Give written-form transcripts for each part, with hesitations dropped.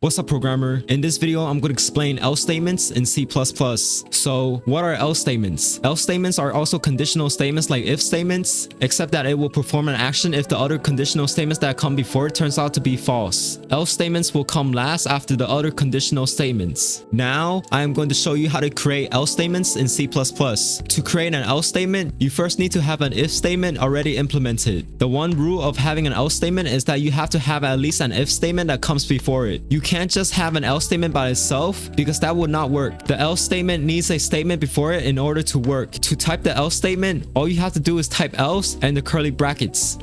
What's up, programmer? In this video, I'm going to explain else statements in C++. So, what are else statements? Else statements are also conditional statements like if statements, except that it will perform an action if the other conditional statements that come before it turns out to be false. Else statements will come last after the other conditional statements. Now, I am going to show you how to create else statements in C++. To create an else statement, you first need to have an if statement already implemented. The one rule of having an else statement is that you have to have at least an if statement that comes before it. You can't just have an else statement by itself because that would not work. The else statement needs a statement before it in order to work. To type the else statement, all you have to do is type else and the curly brackets.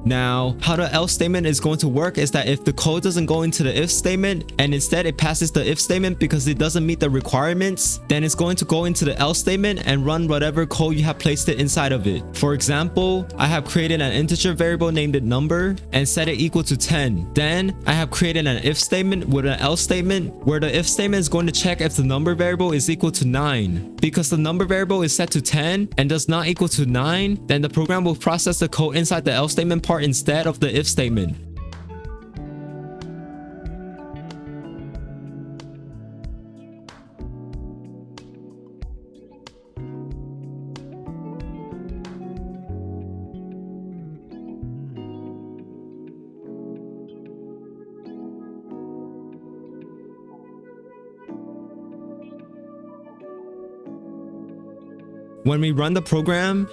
Now, how the else statement is going to work is that if the code doesn't go into the if statement and instead it passes the if statement because it doesn't meet the requirements, then it's going to go into the else statement and run whatever code you have placed it inside of it. For example, I have created an integer variable named it number and set it equal to 10. Then I have created an if statement with an else statement where the if statement is going to check if the number variable is equal to 9. Because the number variable is set to 10 and does not equal to 9, then the program will process the code inside the else statement part instead of the if statement. When we run the program,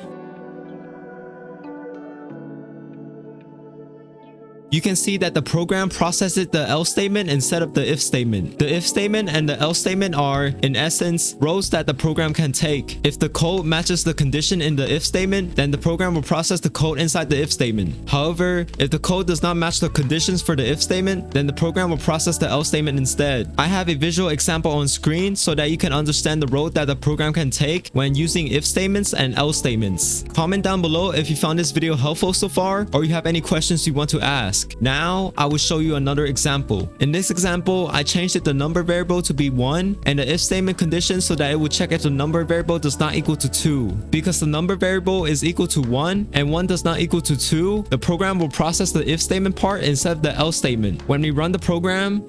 you can see that the program processes the else statement instead of the if statement. The if statement and the else statement are, in essence, roads that the program can take. If the code matches the condition in the if statement, then the program will process the code inside the if statement. However, if the code does not match the conditions for the if statement, then the program will process the else statement instead. I have a visual example on screen so that you can understand the road that the program can take when using if statements and else statements. Comment down below if you found this video helpful so far or you have any questions you want to ask. Now, I will show you another example. In this example, I changed the number variable to be 1 and the if statement condition so that it will check if the number variable does not equal to 2. Because the number variable is equal to 1 and 1 does not equal to 2, the program will process the if statement part instead of the else statement. When we run the program,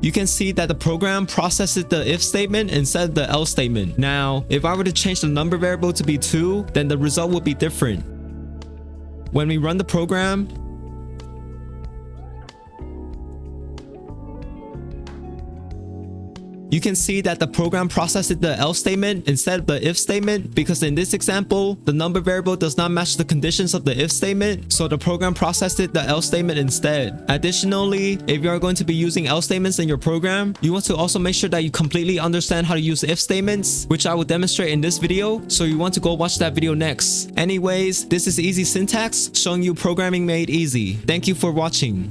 you can see that the program processes the if statement instead of the else statement. Now, if I were to change the number variable to be 2, then the result would be different. When we run the program, you can see that the program processes the else statement instead of the if statement because in this example, the number variable does not match the conditions of the if statement, so the program processed the else statement instead. Additionally, if you are going to be using else statements in your program, you want to also make sure that you completely understand how to use if statements, which I will demonstrate in this video, so you want to go watch that video next. Anyways, this is Easy Syntax, showing you programming made easy. Thank you for watching.